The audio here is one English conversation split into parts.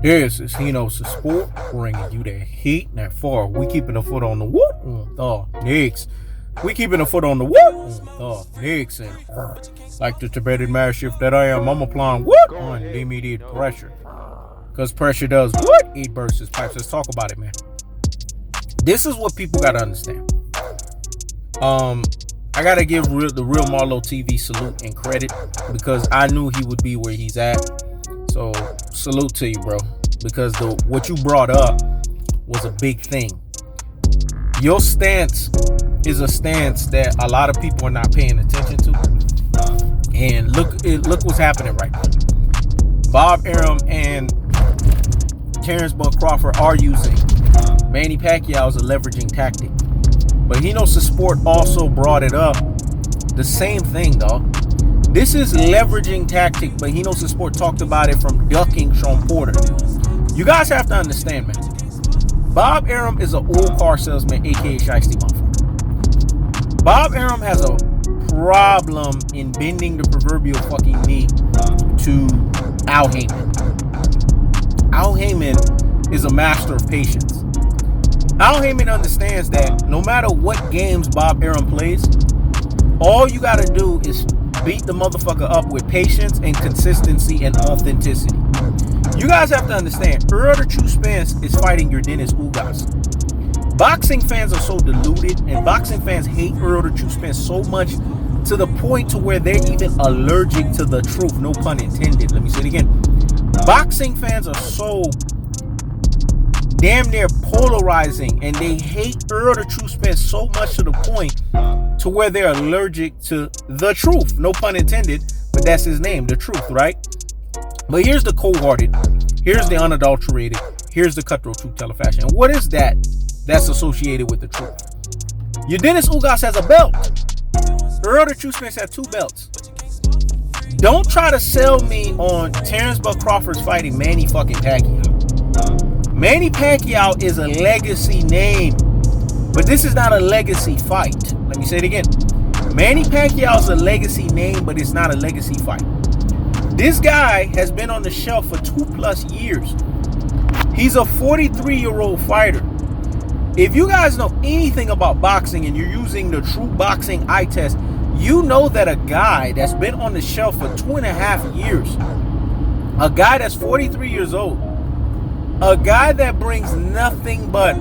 This is Hino's Sport, bringing you that heat and that far. We keeping a foot on the Knicks. We keeping a foot on the Knicks. And like the Tibetan Mastiff that I am, I'm applying on immediate pressure. Because pressure does eat bursts pipes. Let's talk about it, man. This is what people got to understand. I got to give the real Marlo TV salute and credit because I knew he would be where he's at. So salute to you, bro, because what you brought up was a big thing. Your stance is a stance that a lot of people are not paying attention to. And look what's happening right now. Bob Arum and Terence Crawford are using Manny Pacquiao as a leveraging tactic. But Hino's Sport also brought it up. The same thing, dog. This is leveraging tactic, but Hino's Sport talked about it from ducking Shawn Porter. You guys have to understand, man. Bob Arum is an old car salesman, aka Shiesty motherfucker. Bob Arum has a problem in bending the proverbial fucking knee to Al Heyman. Al Heyman is a master of patience. Al Heyman understands that no matter what games Bob Arum plays, all you gotta do is beat the motherfucker up with patience and consistency and authenticity. You guys have to understand, Earl the True Spence is fighting your Dennis Ugas. Boxing fans are so deluded, and boxing fans hate Earl the True Spence so much to the point to where they're even allergic to the truth. No pun intended. Let me say it again. Boxing fans are so damn near polarizing, and they hate Earl the True Spence so much to the point to where they're allergic to the truth. No pun intended, but that's his name, the truth, right? But here's the cold-hearted, here's the unadulterated, here's the cutthroat truth teller fashion. And what is that that's associated with the truth? Your Dennis Ugas has a belt. Earl the True Spence had 2 belts. Don't try to sell me on Terence Crawford's fighting Manny fucking Pacquiao. Manny Pacquiao is a legacy name, but this is not a legacy fight. Let me say it again. Manny Pacquiao is a legacy name, but it's not a legacy fight. This guy has been on the shelf for 2+ years. He's a 43-year-old fighter. If you guys know anything about boxing and you're using the true boxing eye test, you know that a guy that's been on the shelf for 2.5 years, a guy that's 43 years old, a guy that brings nothing but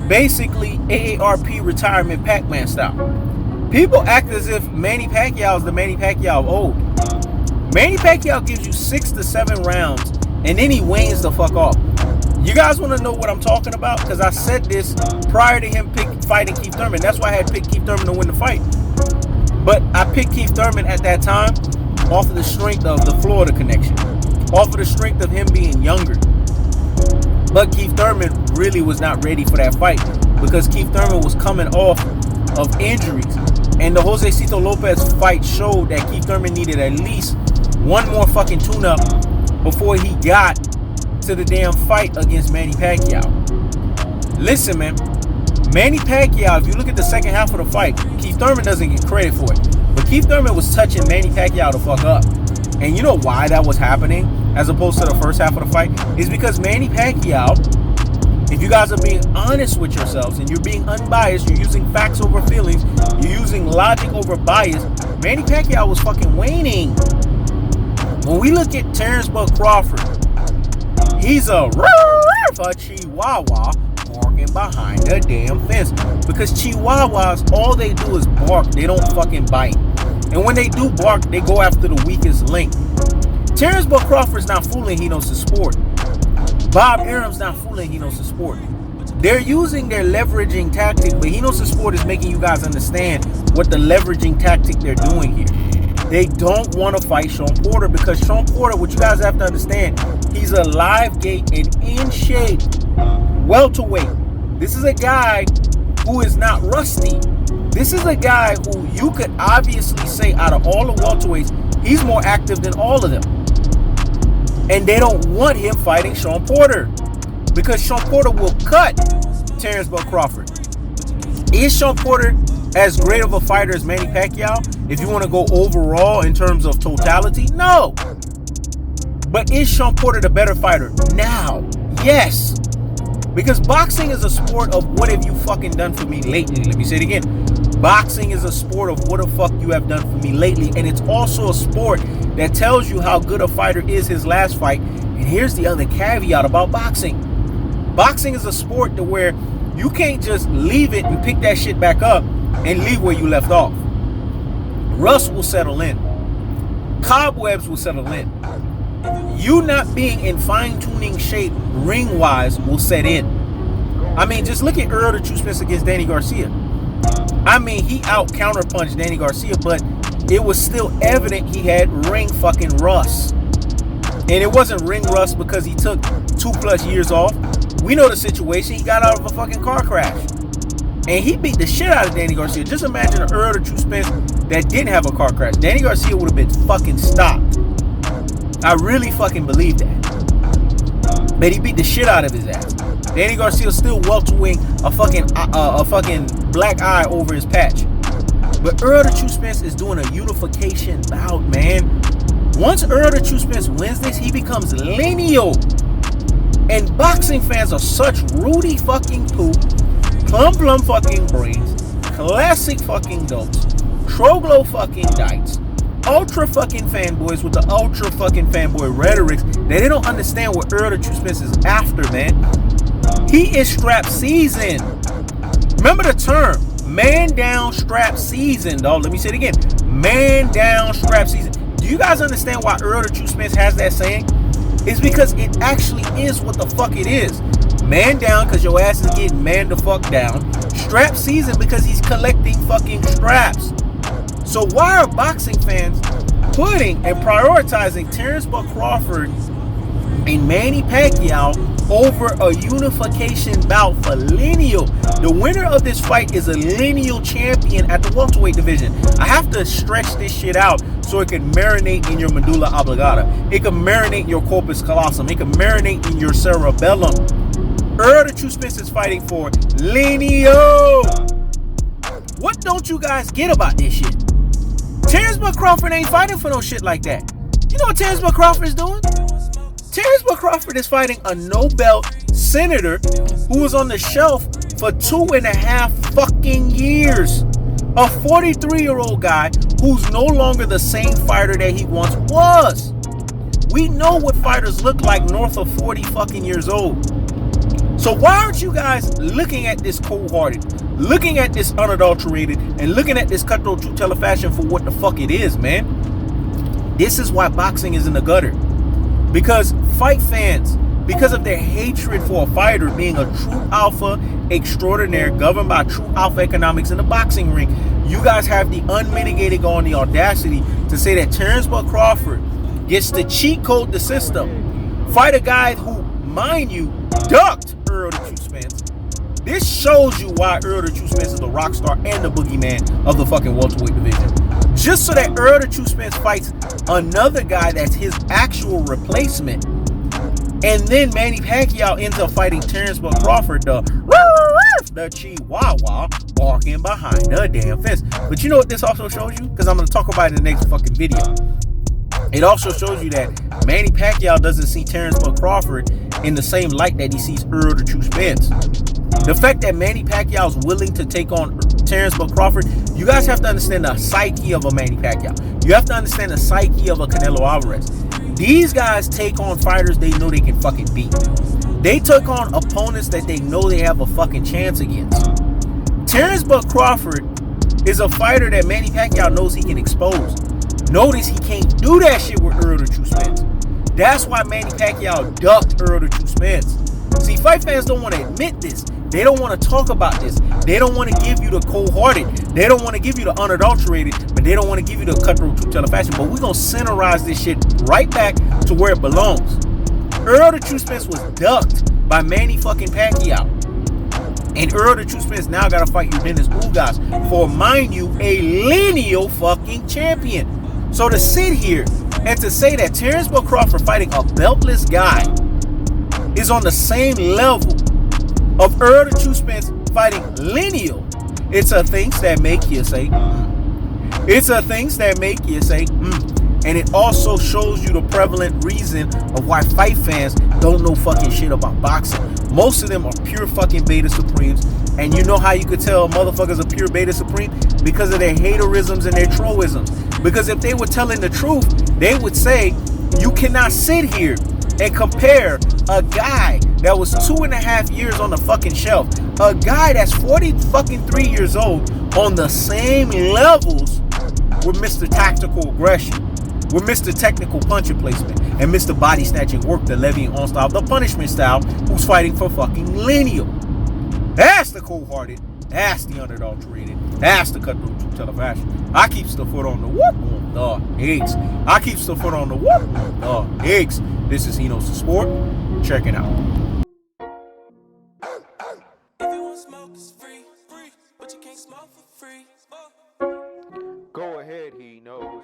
basically AARP retirement Pac-Man style. People act as if Manny Pacquiao is the Manny Pacquiao of old. Manny Pacquiao gives you 6 to 7 rounds and then he wanes the fuck off. You guys want to know what I'm talking about? Because I said this prior to him fighting Keith Thurman. That's why I had picked Keith Thurman to win the fight. But I picked Keith Thurman at that time off of the strength of the Florida connection, off of the strength of him being younger. But Keith Thurman really was not ready for that fight because Keith Thurman was coming off of injuries. And the Josecito Lopez fight showed that Keith Thurman needed at least one more fucking tune-up before he got to the damn fight against Manny Pacquiao. Listen, man. Manny Pacquiao, if you look at the second half of the fight, Keith Thurman doesn't get credit for it. But Keith Thurman was touching Manny Pacquiao to fuck up. And you know why that was happening as opposed to the first half of the fight? Is because Manny Pacquiao, if you guys are being honest with yourselves and you're being unbiased, you're using facts over feelings, you're using logic over bias, Manny Pacquiao was fucking waning. When we look at Terence Crawford, he's a chihuahua barking behind the damn fence. Because chihuahuas, all they do is bark. They don't fucking bite. And when they do bark, they go after the weakest link. Terence Crawford's not fooling Hino's Sport. Bob Arum's not fooling Hino's Sport. They're using their leveraging tactic, but Hino's Sport is making you guys understand what the leveraging tactic they're doing here. They don't want to fight Shawn Porter because Shawn Porter, what you guys have to understand, he's a live gate and in shape welterweight. This is a guy who is not rusty. This is a guy who you could obviously say out of all the welterweights, he's more active than all of them. And they don't want him fighting Shawn Porter because Shawn Porter will cut Terence Crawford. Is Shawn Porter as great of a fighter as Manny Pacquiao? If you want to go overall in terms of totality, no. But is Shawn Porter the better fighter now? Yes. Because boxing is a sport of what have you fucking done for me lately? Let me say it again. Boxing is a sport of what the fuck you have done for me lately. And it's also a sport that tells you how good a fighter is his last fight. And here's the other caveat about boxing. Boxing is a sport to where you can't just leave it and pick that shit back up and leave where you left off. Rust will settle in. Cobwebs will settle in. You not being in fine-tuning shape ring-wise will set in. I mean, just look at Earl the True Spence against Danny Garcia. I mean, he out-counterpunched Danny Garcia, but it was still evident he had ring fucking rust. And it wasn't ring rust because he took 2+ years off. We know the situation. He got out of a fucking car crash. And he beat the shit out of Danny Garcia. Just imagine an Earl the True Spence that didn't have a car crash. Danny Garcia would have been fucking stopped. I really fucking believe that. But he beat the shit out of his ass. Danny Garcia still welterweighing a fucking black eye over his patch. But Earl the True Spence is doing a unification bout, man. Once Earl the True Spence wins this, he becomes lineal. And boxing fans are such Rudy fucking poop, plum fucking brains, classic fucking dopes, troglo fucking dykes, ultra fucking fanboys with the ultra fucking fanboy rhetorics that they don't understand what Earl the True Spence is after, man. He is strap season. Remember the term, man down strap season, dog. Let me say it again. Man down strap season. Do you guys understand why Earl the True Spence has that saying? It's because it actually is what the fuck it is. Man down because your ass is getting man the fuck down. Strap season because he's collecting fucking straps. So why are boxing fans putting and prioritizing Terence Crawford and Manny Pacquiao over a unification bout for lineal? The winner of this fight is a lineal champion at the welterweight division. I have to stretch this shit out so it can marinate in your medulla oblongata. It can marinate in your corpus callosum. It can marinate in your cerebellum. Earl the True Spence is fighting for lineal. What don't you guys get about this shit? Terence Crawford ain't fighting for no shit like that. You know what Terence Crawford is doing? Terence Crawford is fighting a no-belt senator who was on the shelf for 2.5 fucking years. A 43-year-old guy who's no longer the same fighter that he once was. We know what fighters look like north of 40 fucking years old. So why aren't you guys looking at this cold-hearted, looking at this unadulterated, and looking at this cutthroat true teller fashion for what the fuck it is, man? This is why boxing is in the gutter. Because fight fans, because of their hatred for a fighter being a true alpha extraordinaire governed by true alpha economics in the boxing ring, you guys have the unmitigated on the audacity to say that Terence Crawford gets to cheat code the system. Fight a guy who, mind you, ducked Earl the True Spence. This shows you why Earl the True Spence is the rock star and the boogeyman of the fucking welterweight division. Just so that Earl the True Spence fights another guy that's his actual replacement. And then Manny Pacquiao ends up fighting Terence Crawford, the Chihuahua, walking behind the damn fence. But you know what this also shows you? Because I'm going to talk about it in the next fucking video. It also shows you that Manny Pacquiao doesn't see Terence Crawford in the same light that he sees Earl the True Spence. The fact that Manny Pacquiao is willing to take on Terence Crawford, you guys have to understand the psyche of a Manny Pacquiao. You have to understand the psyche of a Canelo Alvarez. These guys take on fighters they know they can fucking beat. They took on opponents that they know they have a fucking chance against. Terence Crawford is a fighter that Manny Pacquiao knows he can expose. Notice he can't do that shit with Earl the True Spence. That's why Manny Pacquiao ducked Earl the True Spence. See, fight fans don't want to admit this. They don't want to talk about this. They don't want to give you the cold-hearted. They don't want to give you the unadulterated, but they don't want to give you the cutthroat true teller fashion. But we're going to centerize this shit right back to where it belongs. Earl the True Spence was ducked by Manny fucking Pacquiao. And Earl the True Spence now got to fight Eugenio Ugas for, mind you, a lineal fucking champion. So to sit here and to say that Terence Crawford fighting a beltless guy is on the same level of Earl the True Spence fighting lineal, it's a things that make you say, It's a things that make you say, And it also shows you the prevalent reason of why fight fans don't know fucking shit about boxing. Most of them are pure fucking beta supremes. And you know how you could tell motherfuckers are pure beta supreme? Because of their haterisms and their trollisms. Because if they were telling the truth, they would say, you cannot sit here and compare a guy that was 2.5 years on the fucking shelf, a guy that's 43 years old, on the same levels with Mr. Tactical Aggression, with Mr. Technical Puncher Placement, and Mr. Body Snatching Work, the Levy On style, the Punishment style, who's fighting for fucking lineal. That's the cold-hearted. That's the unadulterated. That's the cutthroat true teller fashion. I keeps the foot on the whoop on the eggs. I keeps the foot on the whoop on the eggs. This is Enos the Sport. Check it out. If you want smoke, it's free, but you can't smoke for free. Go ahead, he knows.